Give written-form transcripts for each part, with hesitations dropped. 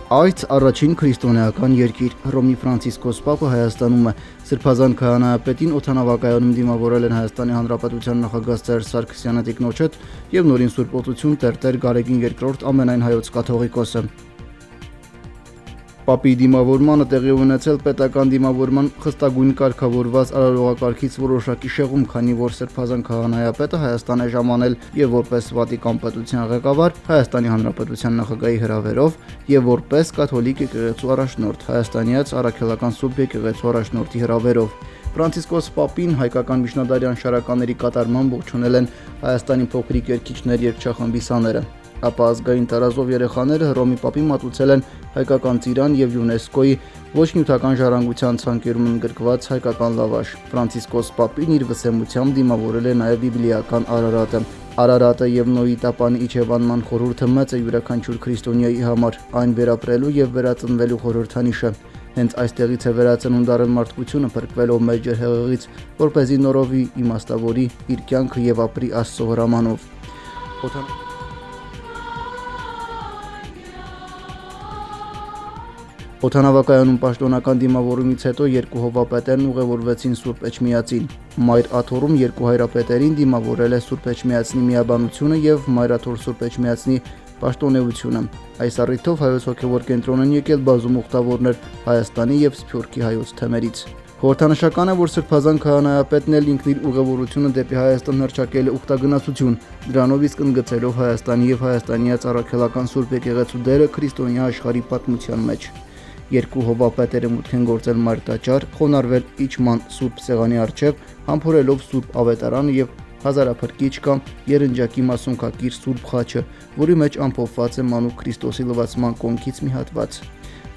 Այդ առաջին քրիստոնեական երկիր Հռոմի Ֆրանցիսկոս Պապը Հայաստանում է։ Սրբազան քահանայապետին օդանավակայանում դիմավորել են Հայաստանի Հանրապետության նախագահ Սերժ Սարգսյանը տիկնոջդ եւ նորին Սուրբ Օծություն Տեր Գարեգին II ամենայն հայոց կաթողիկոսը։ Պապի դիմավորմանը տեղի ունեցել պետական դիմավորման խստագույն կարգավորված արարողակարգից որոշակի շեղում, քանի որ Սրբազան քահանայապետը Հայաստան է ժամանել եւ որպես Վատիկան պետության ղեկավար Հայաստանի Հանրապետության նախագահի հրավերով եւ որպես կաթոլիկ եկեղեցու առաջնորդ Հայաստանյաց առաքելական Սուրբ եկեղեցու առաջնորդի հրավերով։ Ֆրանցիսկոս Պապին հայկական միջնադարյան շարականների կատարմամբ ողջունել են Հայաստանի փոքրիկ երգիչներ երգչախմբի սաները։ Ապա ազգային տարազով երեխաները Հռոմի Պապի մատուցել են հայկական ծիրան եւ ՅՈՒՆԵՍԿՕ-ի ոչ նյութական ժառանգության ցանկերում ընդգրկված հայկական լավաշ։ Ֆրանցիսկոս Պապին իր վսեմությամբ դիմավորել է նաեւ բիբլիական Արարատը։ Արարատը եւ Նոյի տապանի իջևանման խորհուրդը մեծ է յուրաքանչյուր քրիստոնյայի համար, այն վերապրելու եւ վերածնվելու խորհրդանիշը։ Հենց այստեղից է վերածնունդ առել մարդկությունը փրկվելով մեծ ջրհեղեղից, որպեսզի նորովի իմաստավորի իր կյանքը եւ ապրի Աստծո հրամանով։ Օդանավակայանում պաշտոնական դիմավորումից հետո երկու հովվապետերն ուղևորվեցին Սուրբ Էջմիածին։ Մայր Աթոռում երկու հայրապետերին դիմավորել է Սուրբ Էջմիածնի միաբանությունը եւ Մայր Աթոռ Սուրբ Էջմիածնի պաշտոնեությունը։ Այս առիթով հայոց հոգևոր կենտրոն են եկել բազում ուխտավորներ Հայաստանի եւ Սփյուռքի հայոց թեմերից։ Խորհրդանշական է, որ Սրբազան քահանայապետն էլ ինքն իր ուղևորությունը դեպի Հայաստան հռչակել է ուխտագնացություն, դրանով իսկ ընդգծելով Հայաստանի եւ հայաստանյաց առաքելական Սուրբ եկեղեցու դերը քրիստոնյա աշխարհի պատմության մեջ։ Երկու հովվապետերը մուտք են գործել Մայր տաճար, խոնարհվել իջման Սուրբ սեղանի առջև, համբուրելով Սուրբ ավետարանը եւ հազարափրկիչ կամ երնջակի մասունքակիր Սուրբ խաչը, որի մեջ ամփոփված է մանուկ Քրիստոսի լվացման կոնքից մի հատված։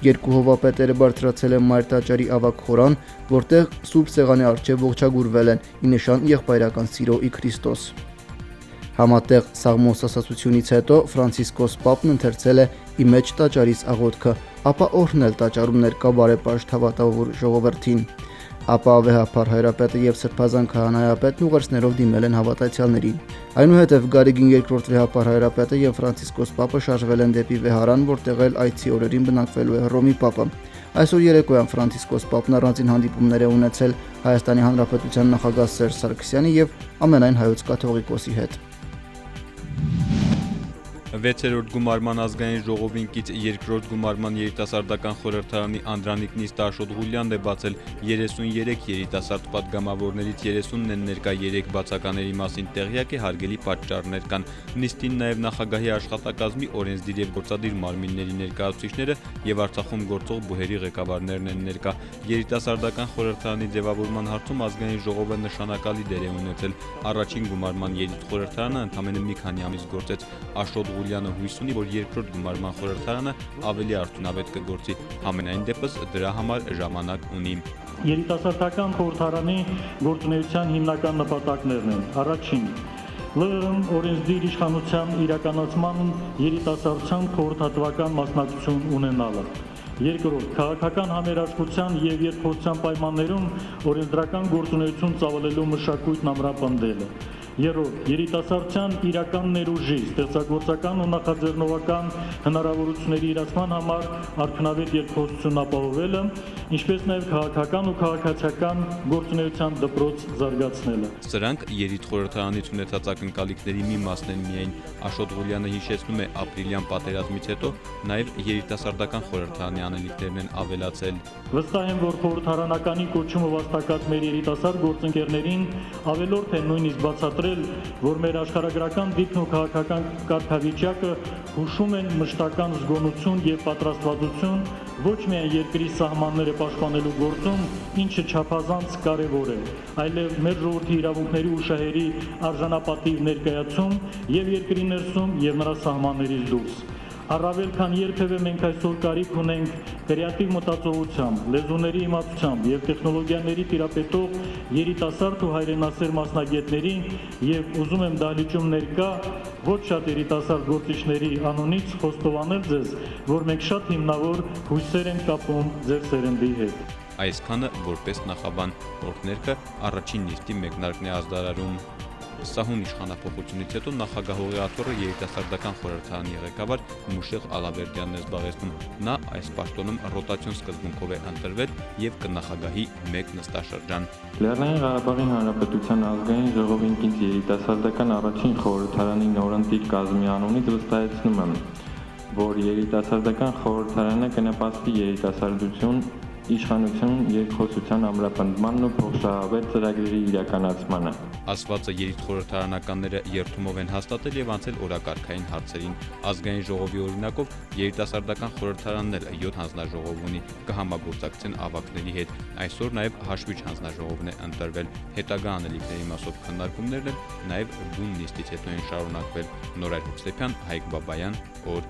Երկու հովվապետերը բարձրացել են Մայր տաճարի ավագ խորան, որտեղ Սուրբ սեղանի առջև ողջագուրվել են՝ ի նշան եղբայրական սիրո ի Քրիստոս։ Համատեղ սաղմոս ասացությունից հետո Ֆրանցիսկոս Պապն ընթերցել է ի մեջ տաճարից աղոթքը, ապա օրհնել տաճարում ներկա բարեպաշտ հավատավոր ժողովրդին։ Ապա վեհափառ հայրապետը եւ Սրբազան քահանայապետն ուղերձներով դիմել են հավատացյալներին։ Այնուհետև Գարեգին II վեհափառ հայրապետը եւ Ֆրանցիսկոս Պապը շարժվել են դեպի Վեհարան, որտեղ էլ այցի օրերին բնակվելու է Հռոմի Պապը։ Այսօր երեկոյան Ֆրանցիսկոս Պապն առանձին հանդիպումներ է ունեցել Հայաստանի Հանրապետության նախագահ Սերժ Սարգսյանի եւ ամենայն հայոց կաթողիկոսի հետ։ 6-րդ գումարման ազգային ժողովին կից 2-րդ գումարման երիտասարդական խորհրդարանի Անդրանիկ նիստը Աշոտ Ղուլյանն է բացել 33 երիտասարդ պատգամավորներից 30-ն են ներկա 3 բացակաների մասին տեղյակ է, հարգելի պատճառներ կան։ Նիստին նաև նախագահի աշխատակազմի օրենսդիր եւ գործադիր մարմինների ներկայացուցիչները եւ Արցախում գործող բուհերի ղեկավարներն են ներկա։ Երիտասարդական խորհրդարանի ձևավորման հարցում ազգային ժողովը նշանակալի դեր է ունեցել։ Առաջին գումարման երիտխորհրդարանը ընդամենը մի քանի ամիս գործեց։ Աշոտ Ղուլյանը հույս ունի, որ երկրորդ գումարման խորհրդարանը ավելի արդյունավետ կգործի։ Համենայն դեպս դրա համար ժամանակ ունի։ Երիտասարդական խորհրդարանի գործունեության հիմնական նպատակներն են. Առաջին, ԼՂՀ օրենսդիր իշխանության իրականացման երիտասարդության խորհրդատվական մասնակցություն ունենալը։ Երկրորդ, քաղաքական համերաշխության եւ երկխոսության պայմաններում օրենսդրական գործունեություն ծավալելու մշակույթն ամրապնդելը։ Երրորդ, երիտասարդության իրական ներուժի, ստեղծագործական ու նախաձեռնողական հնարավորությունների իրացման համար արդյունավետ երկխոսություն ապահովելը, ինչպես նաև քաղաքական ու քաղաքացիական գործունեության դպրոց զարգացնելը։ Սրանք երիտխորհրդարանից ունեցած ակնկալիքների մի մասն են միայն։ Աշոտ Ղուլյանը հիշեցնում է ապրիլյան պատերազմից հետո նաև երիտասարդական խորհրդարանի անելիքներն են ավելացել։ Վստահ եմ, որ խորհրդարանականի կոչումը վաստակած մեր երիտասարդ գործընկերներին ավելորդ է նույնիսկ բացատրել, որ մեր աշխարհագրական դիրքն ու քաղաքական կարգավիճակը հուշում են մշտական զգոնություն եւ պատրաստվածություն ոչ միայն երկրի սահմանները պաշտպանելու գործում, ինչը չափազանց կարևոր է, այլև մեր ժողովրդի իրավունքների ու շահերի արժանապատիվ ներկայացում եւ երկրի ներսում եւ նրա սահմաններից դուրս։ Առավել քան երբևէ մենք այսօր կարիք ունենք կրեատիվ մտածողությամբ, լեզուների իմացությամբ եւ տեխնոլոգիաների տիրապետող երիտասարդ ու հայրենասեր մասնագետների եւ ուզում եմ դահլիճում ներկա ոչ շատ երիտասարդ գործիչների անունից խոստովանել ձեզ, որ մենք շատ հիմնավոր հույսեր ենք կապում ձեր սերնդի հետ։ Այսքանը որպես նախաբան օրհներքը առաջին նիստի մեկնարկն է ազդարարում։ Սահուն իշխանափոխությունից հետո նախագահողի աթոռը երիտասարդական խորհրդարանի ղեկավար Մուշեղ Ալավերդյանն է զբաղեցնում։ Նա այս պաշտոնում ռոտացիոն սկզբունքով է ընտրվել եւ կնախագահի 1 նստաշրջան։ Լեռնային Ղարաբաղի Հանրապետության ազգային ժողովին կից երիտասարդական առաջին խորհրդարանի նորընտիր կազմի անունից վստահեցնում եմ, որ երիտասարդական խորհրդարանը կնպաստի երիտասարդություն, իշխանություն, երկխոսության ամրապնդմանն ու փոխշահավետ ծրագրերի իրականացմանը։ Ասվածը երիտխորհրդարանականները երթումով են հաստատել եւ անցել օրակարգային հարցերին։ Ազգային ժողովի օրինակով երիտասարդական խորհրդարանն էլ 7 հանձնաժողով ունի, կհամագործակցեն ավագների հետ։ Այսօր նաեւ հաշվիչ հանձնաժողովն է ընտրվել։ Հետագա անելիքների մասով քննարկումներն էլ նաեւ բուն նիստից հետո են շարունակվել։ Նորայր Հովսեփյան, Հայկ Բաբայան, օր